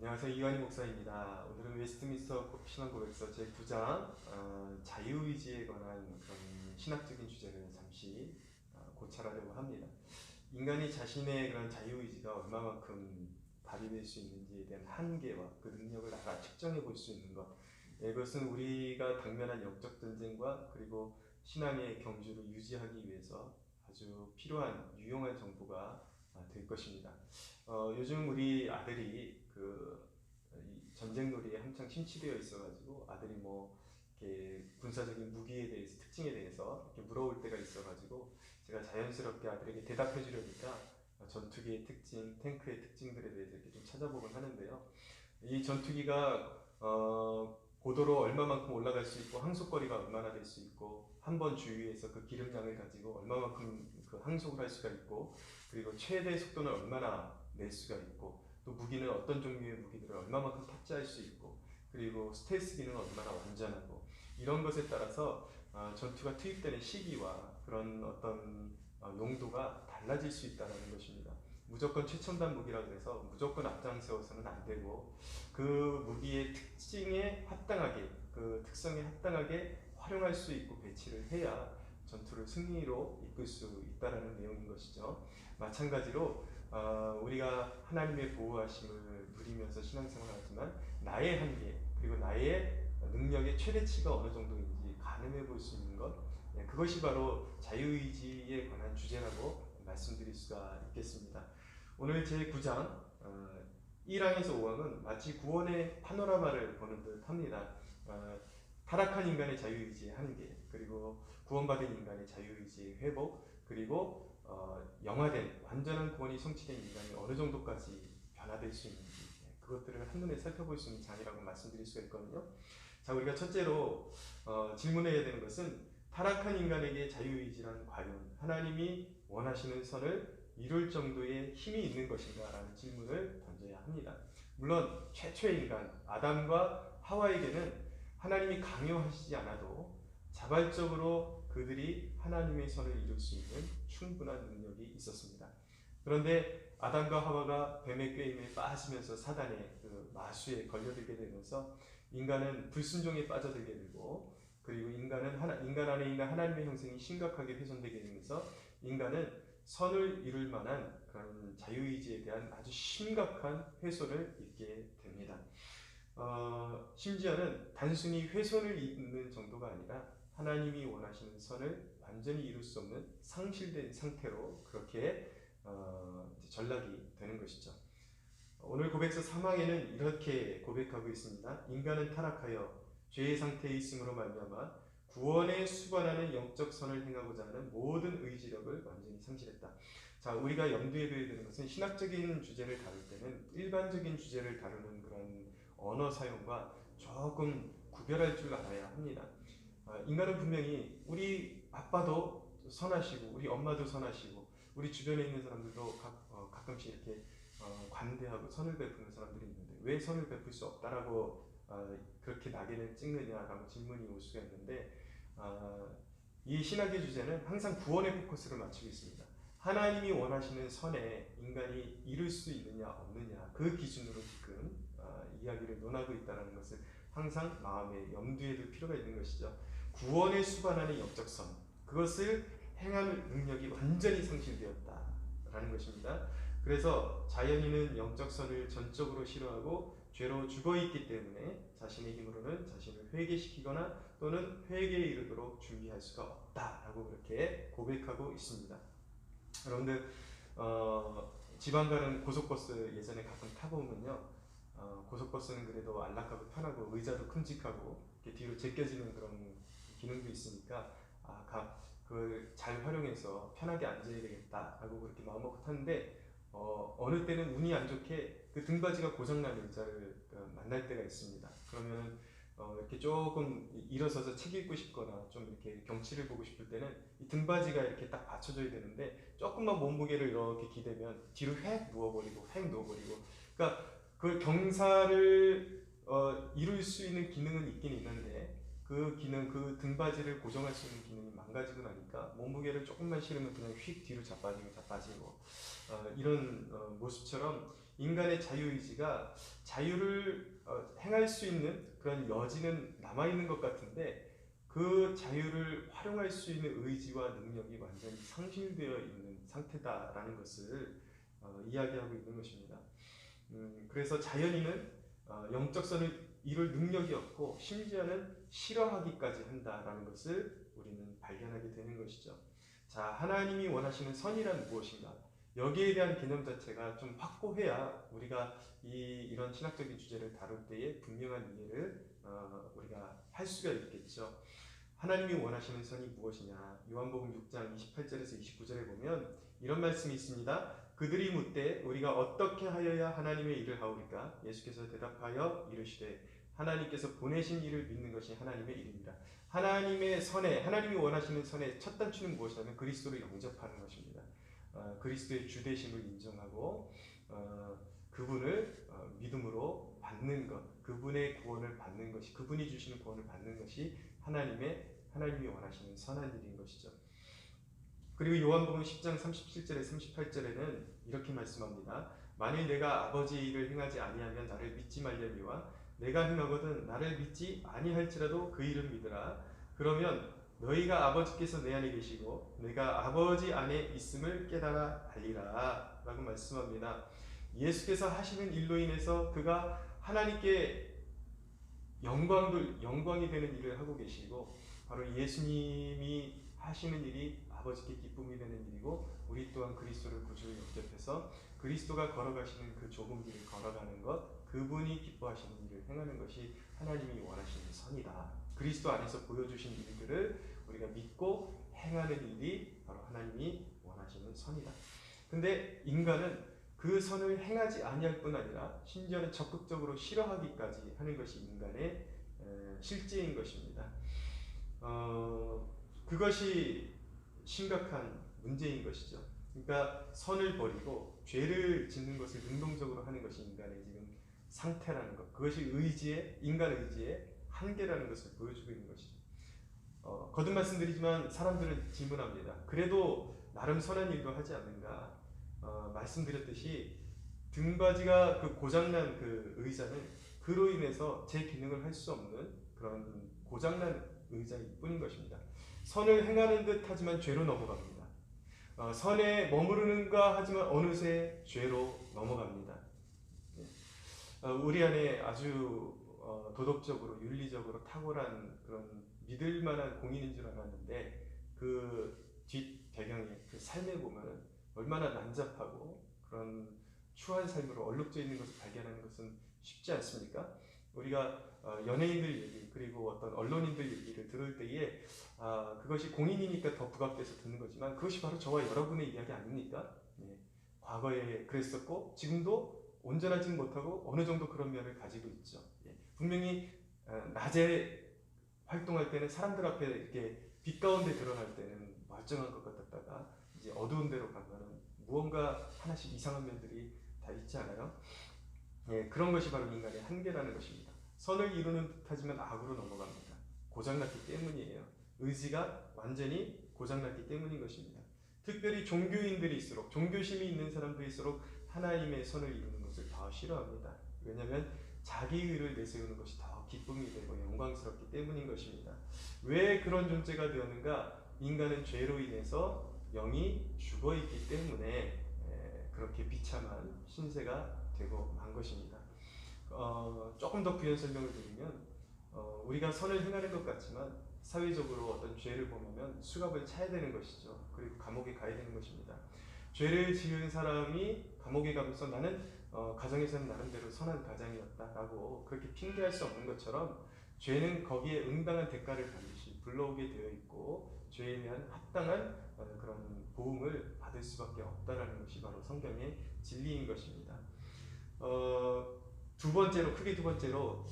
안녕하세요. 이완희 목사입니다. 오늘은 웨스트민스터 신앙고백서 제9장 자유의지에 관한 그런 신학적인 주제를 잠시 고찰하려고 합니다. 인간이 자신의 그런 자유의지가 얼마만큼 발휘될 수 있는지에 대한 한계와 그 능력을 알아 측정해 볼 수 있는 것, 이것은 우리가 당면한 영적 전쟁과 그리고 신앙의 경주를 유지하기 위해서 아주 필요한 유용한 정보가 될 것입니다. 요즘 우리 아들이 이 전쟁놀이에 한창 심취되어 있어가지고 아들이 뭐 이렇게 군사적인 무기에 대해서 특징에 대해서 이렇게 물어볼 때가 있어가지고 제가 자연스럽게 아들에게 대답해 주려니까 전투기의 특징, 탱크의 특징들에 대해서 이렇게 좀 찾아보곤 하는데요. 이 전투기가 고도로 얼마만큼 올라갈 수 있고 항속거리가 얼마나 될 수 있고 한 번 주유해서 그 기름량을 가지고 얼마만큼 그 항속을 할 수가 있고 그리고 최대 속도는 얼마나 낼 수가 있고 또 무기는 어떤 종류의 무기들을 얼마만큼 탑재할 수 있고 그리고 스텔스 기능은 얼마나 완전하고 이런 것에 따라서 전투가 투입되는 시기와 그런 어떤 용도가 달라질 수 있다는 것입니다. 무조건 최첨단 무기라고 해서 무조건 앞장세워서는 안 되고 그 무기의 특징에 합당하게 그 특성에 합당하게 활용할 수 있고 배치를 해야 전투를 승리로 이끌 수 있다는 내용인 것이죠. 마찬가지로 우리가 하나님의 보호하심을 누리면서 신앙생활하지만 나의 한계 그리고 나의 능력의 최대치가 어느 정도인지 가늠해 볼 수 있는 것, 그것이 바로 자유의지에 관한 주제라고 말씀드릴 수가 있겠습니다. 오늘 제9장 1항에서 5항은 마치 구원의 파노라마를 보는 듯 합니다. 타락한 인간의 자유의지의 한계, 그리고 구원받은 인간의 자유의지의 회복, 그리고 영화된 완전한 구원이 성취된 인간이 어느 정도까지 변화될 수 있는지 그것들을 한눈에 살펴볼 수 있는 장이라고 말씀드릴 수가 있거든요. 자, 우리가 첫째로 질문해야 되는 것은 타락한 인간에게 자유의지란 과연 하나님이 원하시는 선을 이룰 정도의 힘이 있는 것인가 라는 질문을 던져야 합니다. 물론 최초의 인간 아담과 하와에게는 하나님이 강요하시지 않아도 자발적으로 그들이 하나님의 선을 이룰 수 있는 충분한 능력이 있었습니다. 그런데 아담과 하와가 뱀의 꾀임에 빠지면서 사단의 그 마수에 걸려들게 되면서 인간은 불순종에 빠져들게 되고 그리고 인간 안에 있는 하나님의 형성이 심각하게 훼손되게 되면서 인간은 선을 이룰 만한 그런 자유의지에 대한 아주 심각한 훼손을 입게 됩니다. 심지어는 단순히 훼손을 입는 정도가 아니라 하나님이 원하시는 선을 완전히 이룰 수 없는 상실된 상태로 그렇게 전락이 되는 것이죠. 오늘 고백서 3항에는 이렇게 고백하고 있습니다. 인간은 타락하여 죄의 상태에 있음으로 말미암아 구원에 수반하는 영적 선을 행하고자 하는 모든 의지력을 완전히 상실했다. 자, 우리가 염두에 둬야 되는 것은 신학적인 주제를 다룰 때는 일반적인 주제를 다루는 그런 언어 사용과 조금 구별할 줄 알아야 합니다. 인간은 분명히 우리 아빠도 선하시고 우리 엄마도 선하시고 우리 주변에 있는 사람들도 가끔씩 이렇게 관대하고 선을 베푸는 사람들이 있는데 왜 선을 베풀 수 없다라고 그렇게 낙인을 찍느냐라고 질문이 올 수가 있는데 이 신학의 주제는 항상 구원의 포커스를 맞추고 있습니다. 하나님이 원하시는 선에 인간이 이룰 수 있느냐 없느냐 그 기준으로 지금 이야기를 논하고 있다는 것을 항상 마음에 염두에 둘 필요가 있는 것이죠. 구원에 수반하는 영적 선 그것을 행하는 능력이 완전히 상실되었다라는 것입니다. 그래서 자연인은 영적 선을 전적으로 싫어하고 죄로 죽어있기 때문에 자신의 힘으로는 자신을 회개시키거나 또는 회개에 이르도록 준비할 수가 없다라고 그렇게 고백하고 있습니다. 여러분들 지방 가는 고속버스 예전에 가끔 타보면요, 고속버스는 그래도 안락하고 편하고 의자도 큼직하고 이렇게 뒤로 제껴지는 그런 기능도 있으니까 그걸 잘 활용해서 편하게 앉아야 되겠다라고 그렇게 마음먹고 탔는데 어느 때는 운이 안 좋게 그 등받이가 고장난 의자를 만날 때가 있습니다. 그러면 이렇게 조금 일어서서 책 읽고 싶거나 좀 이렇게 경치를 보고 싶을 때는 이 등받이가 이렇게 딱 받쳐줘야 되는데 조금만 몸무게를 이렇게 기대면 뒤로 획 누워버리고 그러니까 그 경사를 이룰 수 있는 기능은 있긴 있는데 그 기능, 그 등받이를 고정할 수 있는 기능이 망가지고 나니까 몸무게를 조금만 실으면 그냥 휙 뒤로 자빠지고 이런 모습처럼 인간의 자유의지가 자유를 행할 수 있는 그런 여지는 남아있는 것 같은데 그 자유를 활용할 수 있는 의지와 능력이 완전히 상실되어 있는 상태다라는 것을 이야기하고 있는 것입니다. 그래서 자연인은 영적 선을 이룰 능력이 없고 심지어는 싫어하기까지 한다라는 것을 우리는 발견하게 되는 것이죠. 자, 하나님이 원하시는 선이란 무엇인가? 여기에 대한 개념 자체가 좀 확고해야 우리가 이런 신학적인 주제를 다룰 때에 분명한 이해를 우리가 할 수가 있겠죠. 하나님이 원하시는 선이 무엇이냐? 요한복음 6장 28절에서 29절에 보면 이런 말씀이 있습니다. 그들이 묻되 우리가 어떻게 하여야 하나님의 일을 하오리까? 예수께서 대답하여 이르시되 하나님께서 보내신 이를 믿는 것이 하나님의 일입니다. 하나님의 선에, 하나님이 원하시는 선의 첫 단추는 무엇이냐면 그리스도를 영접하는 것입니다. 그리스도의 주되심을 인정하고 그분을 믿음으로 받는 것, 그분의 구원을 받는 것이, 그분이 주시는 구원을 받는 것이 하나님이 원하시는 선한 일인 것이죠. 그리고 요한복음 10장 37절에 38절에는 이렇게 말씀합니다. 만일 내가 아버지의 일을 행하지 아니하면 나를 믿지 말려니와 내가 행하거든 나를 믿지 아니할지라도 그 일은 믿으라. 그러면 너희가 아버지께서 내 안에 계시고 내가 아버지 안에 있음을 깨달아 알리라 라고 말씀합니다. 예수께서 하시는 일로 인해서 그가 하나님께 영광이 되는 일을 하고 계시고 바로 예수님이 하시는 일이 아버지께 기쁨이 되는 일이고 우리 또한 그리스도를 구주로 영접해서 그리스도가 걸어가시는 그 좁은 길을 걸어가는 것, 그분이 기뻐하시는 일을 행하는 것이 하나님이 원하시는 선이다. 그리스도 안에서 보여주신 일들을 우리가 믿고 행하는 일이 바로 하나님이 원하시는 선이다. 근데 인간은 그 선을 행하지 아니할 뿐 아니라 심지어는 적극적으로 싫어하기까지 하는 것이 인간의 실제인 것입니다. 그것이 심각한 문제인 것이죠. 그러니까 선을 버리고 죄를 짓는 것을 능동적으로 하는 것이 인간의 지금 상태라는 것. 그것이 인간 의지의 한계라는 것을 보여주고 있는 것이죠. 거듭 말씀드리지만 사람들은 질문합니다. 그래도 나름 선한 일도 하지 않는가? 말씀드렸듯이 등받이가 그 고장난 그 의자는 그로 인해서 제 기능을 할 수 없는 그런 고장난 의자일 뿐인 것입니다. 선을 행하는 듯 하지만 죄로 넘어갑니다. 선에 머무르는가 하지만 어느새 죄로 넘어갑니다. 우리 안에 아주 도덕적으로 윤리적으로 탁월한 그런 믿을 만한 공인인 줄 알았는데 그 뒷 배경에 그 삶에 보면 얼마나 난잡하고 그런 추한 삶으로 얼룩져 있는 것을 발견하는 것은 쉽지 않습니까? 우리가 연예인들 얘기 그리고 어떤 언론인들 얘기를 들을 때에 그것이 공인이니까 더 부각돼서 듣는 거지만 그것이 바로 저와 여러분의 이야기 아닙니까? 과거에 그랬었고 지금도 온전하지는 못하고 어느 정도 그런 면을 가지고 있죠. 분명히 낮에 활동할 때는 사람들 앞에 이렇게 빛 가운데 드러날 때는 멀쩡한 것 같았다가 이제 어두운 데로 가면은 무언가 하나씩 이상한 면들이 다 있지 않아요? 그런 것이 바로 인간의 한계라는 것입니다. 선을 이루는 듯하지만 악으로 넘어갑니다. 고장났기 때문이에요. 의지가 완전히 고장났기 때문인 것입니다. 특별히 종교인들일수록 종교심이 있는 사람들일수록 하나님의 선을 이루는 것을 더 싫어합니다. 왜냐하면 자기 의를 내세우는 것이 더 기쁨이 되고 영광스럽기 때문인 것입니다. 왜 그런 존재가 되었는가? 인간은 죄로 인해서 영이 죽어있기 때문에 그렇게 비참한 신세가 되고 만 것입니다. 조금 더 부연 설명을 드리면 우리가 선을 행하는 것 같지만 사회적으로 어떤 죄를 범하면 수갑을 차야 되는 것이죠. 그리고 감옥에 가야 되는 것입니다. 죄를 지은 사람이 감옥에 가면서 나는 가정에서는 나름대로 선한 가장이었다라고 그렇게 핑계할 수 없는 것처럼 죄는 거기에 응당한 대가를 반드시 불러오게 되어 있고 죄에 대한 합당한 그런 보응을 받을 수밖에 없다라는 것이 바로 성경의 진리인 것입니다. 크게 두 번째로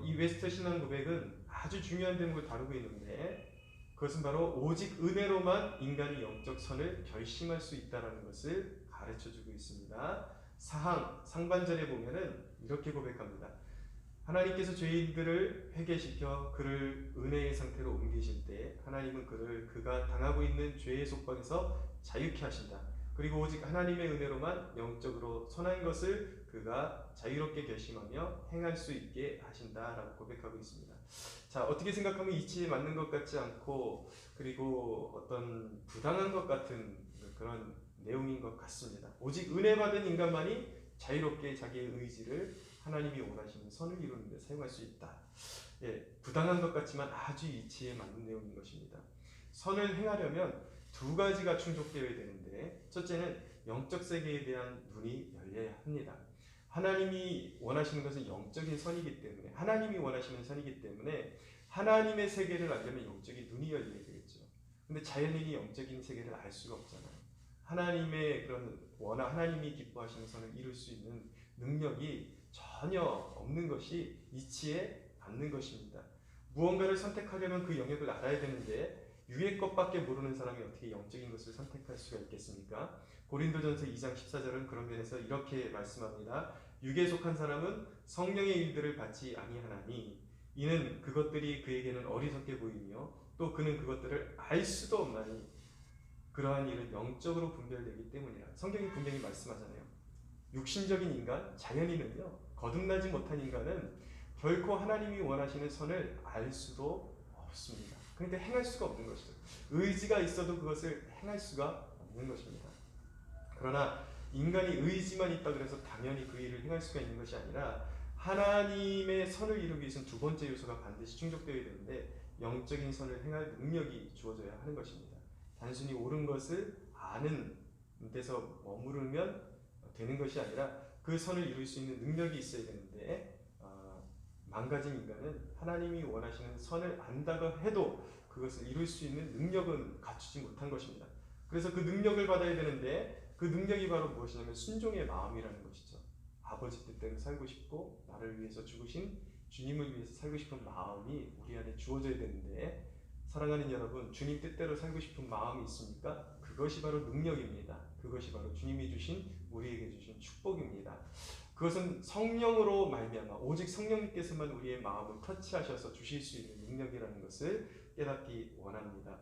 이 웨스터 신앙 고백은 아주 중요한 대목을 다루고 있는데 그것은 바로 오직 은혜로만 인간이 영적 선을 결심할 수 있다는 것을 가르쳐주고 있습니다. 상반절에 보면은 이렇게 고백합니다. 하나님께서 죄인들을 회개시켜 그를 은혜의 상태로 옮기실 때 하나님은 그가 당하고 있는 죄의 속박에서 자유케 하신다. 그리고 오직 하나님의 은혜로만 영적으로 선한 것을 그가 자유롭게 결심하며 행할 수 있게 하신다라고 고백하고 있습니다. 자, 어떻게 생각하면 이치에 맞는 것 같지 않고 그리고 어떤 부당한 것 같은 그런 내용인 것 같습니다. 오직 은혜 받은 인간만이 자유롭게 자기의 의지를 하나님이 원하시는 선을 이루는 데 사용할 수 있다. 예, 부당한 것 같지만 아주 이치에 맞는 내용인 것입니다. 선을 행하려면 두 가지가 충족되어야 되는데, 첫째는 영적 세계에 대한 눈이 열려야 합니다. 하나님이 원하시는 것은 영적인 선이기 때문에, 하나님이 원하시는 선이기 때문에 하나님의 세계를 알려면 영적인 눈이 열려야 되겠죠. 근데 자연인이 영적인 세계를 알 수가 없잖아요. 하나님의 그런 하나님이 기뻐하시는 선을 이룰 수 있는 능력이 전혀 없는 것이 이치에 맞는 것입니다. 무언가를 선택하려면 그 영역을 알아야 되는데 위의 것밖에 모르는 사람이 어떻게 영적인 것을 선택할 수가 있겠습니까? 고린도전서 2장 14절은 그런 면에서 이렇게 말씀합니다. 육에 속한 사람은 성령의 일들을 받지 아니하나니 이는 그것들이 그에게는 어리석게 보이며 또 그는 그것들을 알 수도 없나니 그러한 일은 영적으로 분별되기 때문이라. 성경이 분명히 말씀하잖아요. 육신적인 인간, 자연인은요, 거듭나지 못한 인간은 결코 하나님이 원하시는 선을 알 수도 없습니다. 그러니까 행할 수가 없는 것이죠. 의지가 있어도 그것을 행할 수가 없는 것입니다. 그러나 인간이 의지만 있다 그래서 당연히 그 일을 행할 수가 있는 것이 아니라 하나님의 선을 이루기 위해서는 두 번째 요소가 반드시 충족되어야 되는데 영적인 선을 행할 능력이 주어져야 하는 것입니다. 단순히 옳은 것을 아는 데서 머무르면 되는 것이 아니라 그 선을 이룰 수 있는 능력이 있어야 되는데 망가진 인간은 하나님이 원하시는 선을 안다고 해도 그것을 이룰 수 있는 능력은 갖추지 못한 것입니다. 그래서 그 능력을 받아야 되는데 그 능력이 바로 무엇이냐면 순종의 마음이라는 것이죠. 아버지 뜻대로 살고 싶고 나를 위해서 죽으신 주님을 위해서 살고 싶은 마음이 우리 안에 주어져야 되는데 사랑하는 여러분, 주님 뜻대로 살고 싶은 마음이 있습니까? 그것이 바로 능력입니다. 그것이 바로 주님이 주신 우리에게 주신 축복입니다. 그것은 성령으로 말미암아 오직 성령님께서만 우리의 마음을 터치하셔서 주실 수 있는 능력이라는 것을 깨닫기 원합니다.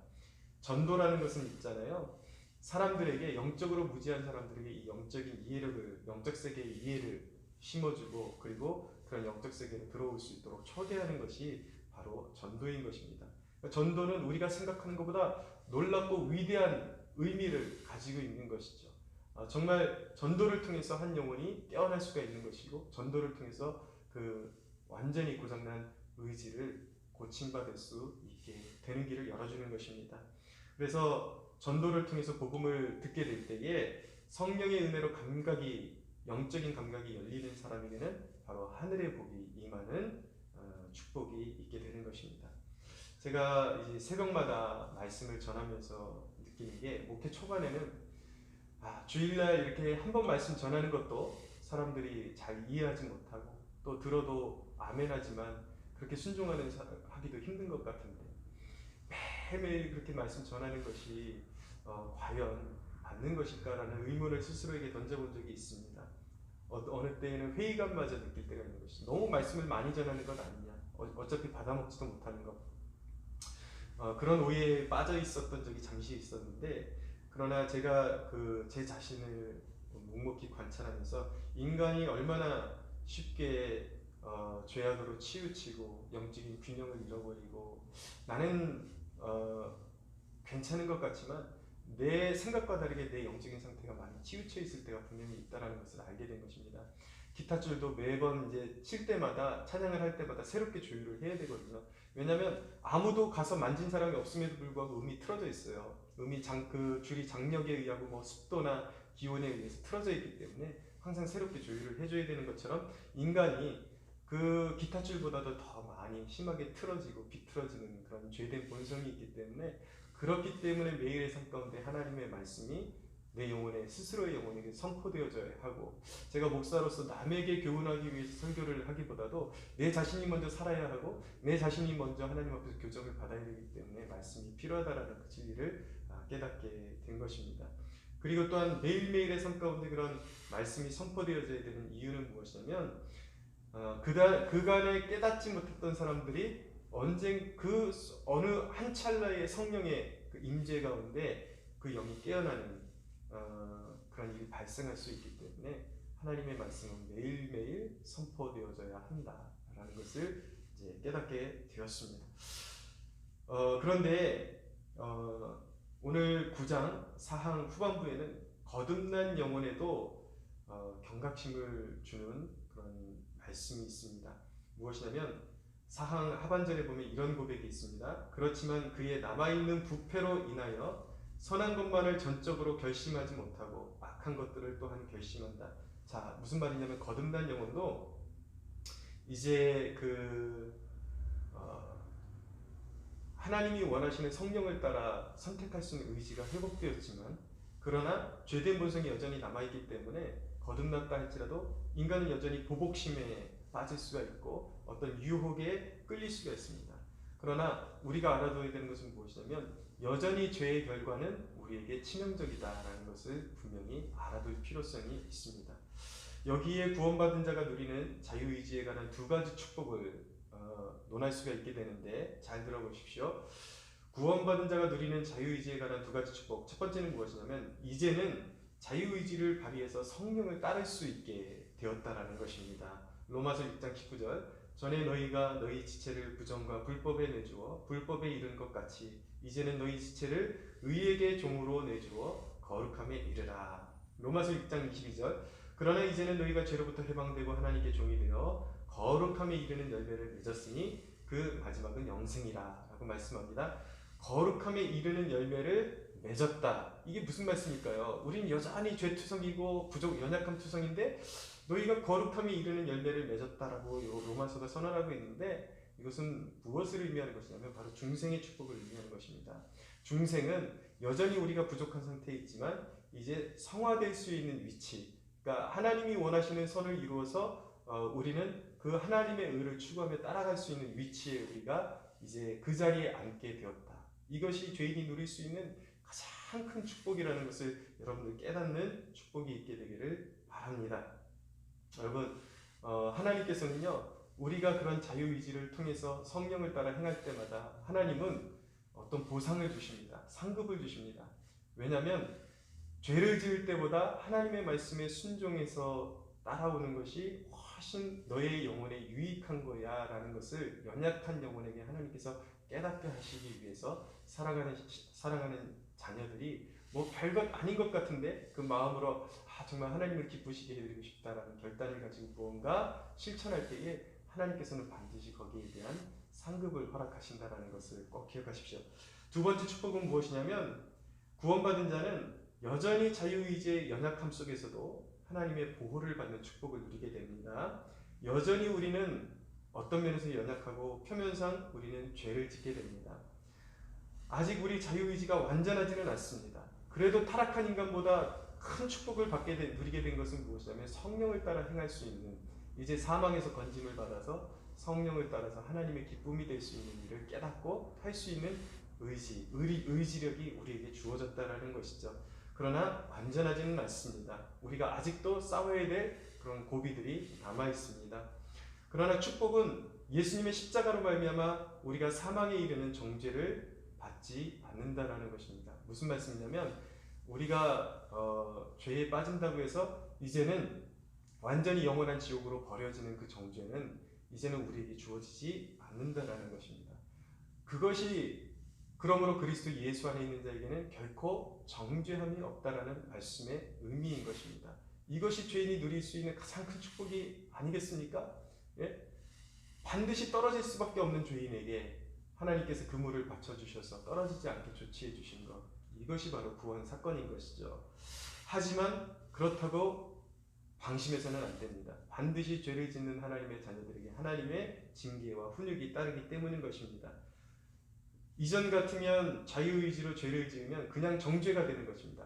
전도라는 것은 있잖아요. 사람들에게 영적으로 무지한 사람들에게 이 영적인 이해력을 영적 세계의 이해를 심어주고 그리고 그런 영적 세계로 들어올 수 있도록 초대하는 것이 바로 전도인 것입니다. 전도는 우리가 생각하는 것보다 놀랍고 위대한 의미를 가지고 있는 것이죠. 정말 전도를 통해서 한 영혼이 깨어날 수가 있는 것이고 전도를 통해서 그 완전히 고장난 의지를 고침받을 수 있게 되는 길을 열어주는 것입니다. 그래서 전도를 통해서 복음을 듣게 될 때에 성령의 은혜로 영적인 감각이 열리는 사람에게는 바로 하늘의 복이 임하는 축복이 있게 되는 것입니다. 제가 이제 새벽마다 말씀을 전하면서 느끼는 게 목회 초반에는 주일날 이렇게 한 번 말씀 전하는 것도 사람들이 잘 이해하지 못하고 또 들어도 아멘하지만 그렇게 하기도 힘든 것 같은데 매일매일 그렇게 말씀 전하는 것이 과연 맞는 것일까라는 의문을 스스로에게 던져본 적이 있습니다. 어느 때에는 회의감마저 느낄 때가 있는 것이 너무 말씀을 많이 전하는 것 아니냐, 어차피 받아먹지도 못하는 것, 그런 오해에 빠져 있었던 적이 잠시 있었는데 그러나 제가 제 자신을 묵묵히 관찰하면서 인간이 얼마나 쉽게 죄악으로 치우치고 영적인 균형을 잃어버리고 나는 괜찮은 것 같지만 내 생각과 다르게 내 영적인 상태가 많이 치우쳐 있을 때가 분명히 있다는 것을 알게 된 것입니다. 기타줄도 매번 이제 칠 때마다 찬양을 할 때마다 새롭게 조율을 해야 되거든요. 왜냐하면 아무도 가서 만진 사람이 없음에도 불구하고 음이 틀어져 있어요. 그 줄이 장력에 의하고 습도나 기온에 의해서 틀어져 있기 때문에 항상 새롭게 조율을 해줘야 되는 것처럼 인간이 그 기타줄보다도 더 많이 심하게 틀어지고 비틀어지는 그런 죄된 본성이 있기 때문에 그렇기 때문에 매일의 삶 가운데 하나님의 말씀이 내 영혼에 스스로의 영혼에게 선포되어져야 하고 제가 목사로서 남에게 교훈하기 위해서 설교를 하기보다도 내 자신이 먼저 살아야 하고 내 자신이 먼저 하나님 앞에서 교정을 받아야 되기 때문에 말씀이 필요하다라는 그 진리를 깨닫게 된 것입니다. 그리고 또한 매일매일의 삶 가운데 그런 말씀이 선포되어져야 되는 이유는 무엇이냐면 그간에 깨닫지 못했던 사람들이 어느 한 찰나의 성령의 그 임재 가운데 그 영이 깨어나는 그런 일이 발생할 수 있기 때문에 하나님의 말씀은 매일매일 선포되어져야 한다라는 것을 이제 깨닫게 되었습니다. 그런데 오늘 9장 4항 후반부에는 거듭난 영혼에도 경각심을 주는 그런 말씀이 있습니다. 무엇이냐면 4항 하반절에 보면 이런 고백이 있습니다. 그렇지만 그의 남아있는 부패로 인하여 선한 것만을 전적으로 결심하지 못하고 악한 것들을 또한 결심한다. 자, 무슨 말이냐면 거듭난 영혼도 이제 하나님이 원하시는 성령을 따라 선택할 수 있는 의지가 회복되었지만, 그러나 죄된 본성이 여전히 남아있기 때문에 거듭났다 할지라도 인간은 여전히 보복심에 빠질 수가 있고 어떤 유혹에 끌릴 수가 있습니다. 그러나 우리가 알아둬야 되는 것은 무엇이냐면 여전히 죄의 결과는 우리에게 치명적이다라는 것을 분명히 알아둘 필요성이 있습니다. 여기에 구원받은 자가 누리는 자유의지에 관한 두 가지 축복을 논할 수가 있게 되는데, 잘 들어보십시오. 구원받은 자가 누리는 자유의지에 관한 두 가지 축복. 첫 번째는 무엇이냐면 이제는 자유의지를 발휘해서 성령을 따를 수 있게 되었다라는 것입니다. 로마서 6장 19절, 전에 너희가 너희 지체를 부정과 불법에 내주어 불법에 이른 것 같이 이제는 너희 지체를 의에게 종으로 내주어 거룩함에 이르라. 로마서 6장 22절, 그러나 이제는 너희가 죄로부터 해방되고 하나님께 종이 되어 거룩함에 이르는 열매를 맺었으니 그 마지막은 영생이라 라고 말씀합니다. 거룩함에 이르는 열매를 맺었다. 이게 무슨 말씀일까요? 우린 여전히 죄투성이고 연약한 투성인데 너희가 거룩함에 이르는 열매를 맺었다라고 로마서가 선언하고 있는데, 이것은 무엇을 의미하는 것이냐면 바로 중생의 축복을 의미하는 것입니다. 중생은 여전히 우리가 부족한 상태에 있지만 이제 성화될 수 있는 위치, 그러니까 하나님이 원하시는 선을 이루어서 우리는 그 하나님의 의를 추구하며 따라갈 수 있는 위치에 우리가 이제 그 자리에 앉게 되었다. 이것이 죄인이 누릴 수 있는 가장 큰 축복이라는 것을 여러분들 깨닫는 축복이 있게 되기를 바랍니다. 여러분, 하나님께서는요, 우리가 그런 자유의지를 통해서 성령을 따라 행할 때마다 하나님은 어떤 보상을 주십니다. 상급을 주십니다. 왜냐하면 죄를 지을 때보다 하나님의 말씀에 순종해서 따라오는 것이 훨씬 너의 영혼에 유익한 거야 라는 것을 연약한 영혼에게 하나님께서 깨닫게 하시기 위해서 사랑하는 자녀들이 뭐 별것 아닌 것 같은데 그 마음으로 정말 하나님을 기쁘시게 해드리고 싶다라는 결단을 가지고 무언가 실천할 때에 하나님께서는 반드시 거기에 대한 상급을 허락하신다라는 것을 꼭 기억하십시오. 두 번째 축복은 무엇이냐면 구원받은 자는 여전히 자유의지의 연약함 속에서도 하나님의 보호를 받는 축복을 누리게 됩니다. 여전히 우리는 어떤 면에서 연약하고 표면상 우리는 죄를 짓게 됩니다. 아직 우리 자유의지가 완전하지는 않습니다. 그래도 타락한 인간보다 큰 축복을 누리게 된 것은 무엇이냐면 성령을 따라 행할 수 있는, 이제 사망에서 건짐을 받아서 성령을 따라서 하나님의 기쁨이 될 수 있는 일을 깨닫고 할 수 있는 의지력이 우리에게 주어졌다라는 것이죠. 그러나 완전하지는 않습니다. 우리가 아직도 싸워야 될 그런 고비들이 남아 있습니다. 그러나 축복은 예수님의 십자가로 말미암아 우리가 사망에 이르는 정죄를 받지 않는다라는 것입니다. 무슨 말씀이냐면 우리가 죄에 빠진다고 해서 이제는 완전히 영원한 지옥으로 버려지는 그 정죄는 이제는 우리에게 주어지지 않는다라는 것입니다. 그것이 그러므로 그리스도 예수 안에 있는 자에게는 결코 정죄함이 없다라는 말씀의 의미인 것입니다. 이것이 죄인이 누릴 수 있는 가장 큰 축복이 아니겠습니까? 예? 반드시 떨어질 수밖에 없는 죄인에게 하나님께서 그물을 받쳐주셔서 떨어지지 않게 조치해 주신 것, 이것이 바로 구원 사건인 것이죠. 하지만 그렇다고 방심해서는 안 됩니다. 반드시 죄를 짓는 하나님의 자녀들에게 하나님의 징계와 훈육이 따르기 때문인 것입니다. 이전 같으면 자유의지로 죄를 지으면 그냥 정죄가 되는 것입니다.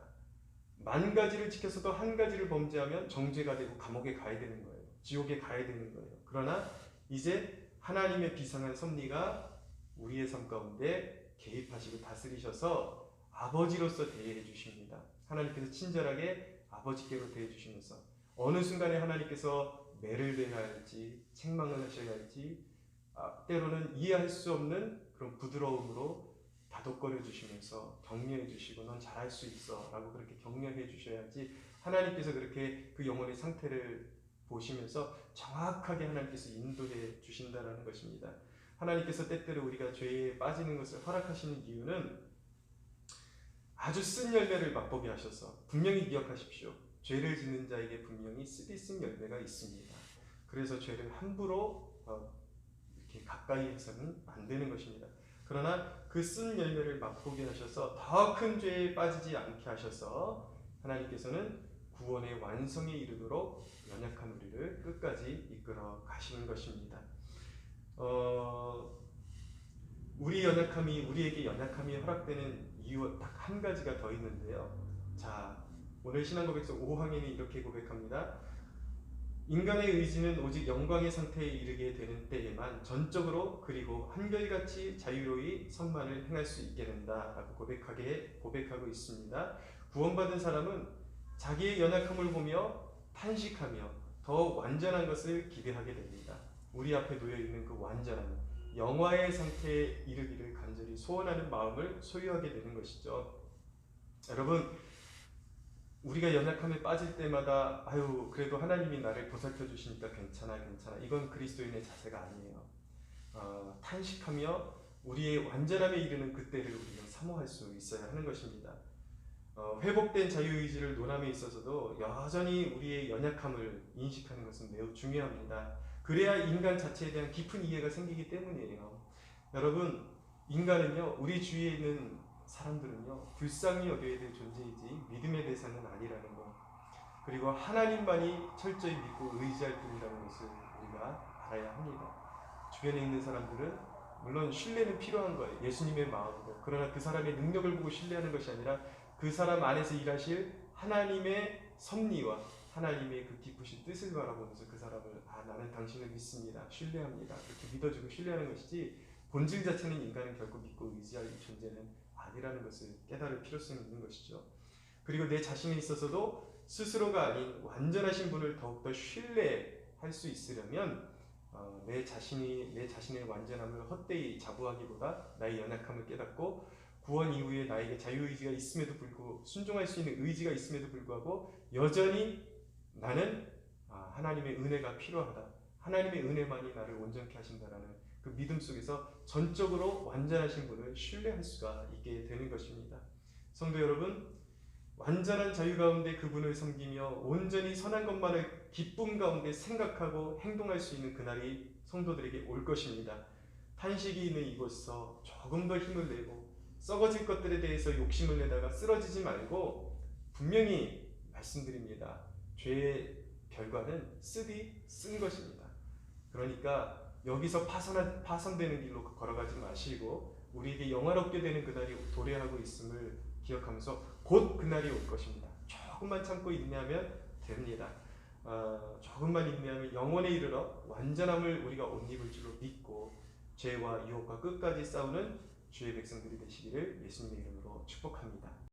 10,000가지를 지켜서도 한 가지를 범죄하면 정죄가 되고 감옥에 가야 되는 거예요. 지옥에 가야 되는 거예요. 그러나 이제 하나님의 비상한 섭리가 우리의 삶 가운데 개입하시고 다스리셔서 아버지로서 대해 주십니다. 하나님께서 친절하게 아버지께로 대해 주시면서 어느 순간에 하나님께서 매를 대해야 할지 책망을 하셔야 할지 때로는 이해할 수 없는 그런 부드러움으로 다독거려 주시면서 격려해 주시고 넌 잘할 수 있어 라고 그렇게 격려해 주셔야지 하나님께서 그렇게 그 영혼의 상태를 보시면서 정확하게 하나님께서 인도해 주신다는 것입니다. 하나님께서 때때로 우리가 죄에 빠지는 것을 허락하시는 이유는 아주 쓴 열매를 맛보게 하셔서, 분명히 기억하십시오. 죄를 짓는 자에게 분명히 쓰디 쓴 열매가 있습니다. 그래서 죄를 함부로 이렇게 가까이 해서는 안 되는 것입니다. 그러나 그 쓴 열매를 맛보게 하셔서 더 큰 죄에 빠지지 않게 하셔서 하나님께서는 구원의 완성에 이르도록 연약한 우리를 끝까지 이끌어 가시는 것입니다. 우리에게 연약함이 허락되는 이유 딱 한 가지가 더 있는데요. 자, 오늘 신앙고백서 5항에는 이렇게 고백합니다. 인간의 의지는 오직 영광의 상태에 이르게 되는 때에만 전적으로 그리고 한결같이 자유로이 선만을 행할 수 있게 된다라고 고백하고 있습니다. 구원받은 사람은 자기의 연약함을 보며 탄식하며 더 완전한 것을 기대하게 됩니다. 우리 앞에 놓여 있는 그 완전함, 영화의 상태에 이르기를 간절히 소원하는 마음을 소유하게 되는 것이죠. 여러분, 우리가 연약함에 빠질 때마다 그래도 하나님이 나를 보살펴 주시니까 괜찮아 이건 그리스도인의 자세가 아니에요. 탄식하며 우리의 완전함에 이르는 그때를 우리가 사모할 수 있어야 하는 것입니다. 회복된 자유의지를 논함에 있어서도 여전히 우리의 연약함을 인식하는 것은 매우 중요합니다. 그래야 인간 자체에 대한 깊은 이해가 생기기 때문이에요. 여러분, 인간은요, 우리 주위에 있는 사람들은요, 불쌍히 여겨야 될 존재이지 믿음의 대상은 아니라는 것, 그리고 하나님만이 철저히 믿고 의지할 뿐이라는 것을 우리가 알아야 합니다. 주변에 있는 사람들은 물론 신뢰는 필요한 거예요. 예수님의 마음으로. 그러나 그 사람의 능력을 보고 신뢰하는 것이 아니라 그 사람 안에서 일하실 하나님의 섭리와 하나님의 그 깊으신 뜻을 바라보면서 그 사람을 나는 당신을 믿습니다, 신뢰합니다, 이렇게 믿어주고 신뢰하는 것이지, 본질 자체는 인간은 결코 믿고 의지할 존재는 아니라는 것을 깨달을 필요성이 있는 것이죠. 그리고 내 자신에 있어서도 스스로가 아닌 완전하신 분을 더욱더 신뢰할 수 있으려면 내 자신의 완전함을 헛되이 자부하기보다 나의 연약함을 깨닫고 구원 이후에 나에게 자유의지가 있음에도 불구하고 순종할 수 있는 의지가 있음에도 불구하고 여전히 나는 하나님의 은혜가 필요하다, 하나님의 은혜만이 나를 온전케 하신다라는 그 믿음 속에서 전적으로 완전하신 분을 신뢰할 수가 있게 되는 것입니다. 성도 여러분, 완전한 자유 가운데 그분을 섬기며 온전히 선한 것만을 기쁨 가운데 생각하고 행동할 수 있는 그날이 성도들에게 올 것입니다. 탄식이 있는 이곳에서 조금 더 힘을 내고 썩어질 것들에 대해서 욕심을 내다가 쓰러지지 말고 분명히 말씀드립니다. 죄의 결과는 쓰디 쓴 것입니다. 그러니까 여기서 파선되는 길로 걸어가지 마시고 우리에게 영화롭게 되는 그날이 도래하고 있음을 기억하면서 곧 그날이 올 것입니다. 조금만 참고 인내하면 됩니다. 조금만 인내하면 영원에 이르러 완전함을 우리가 옷 입을 줄로 믿고 죄와 유혹과 끝까지 싸우는 주의 백성들이 되시기를 예수님의 이름으로 축복합니다.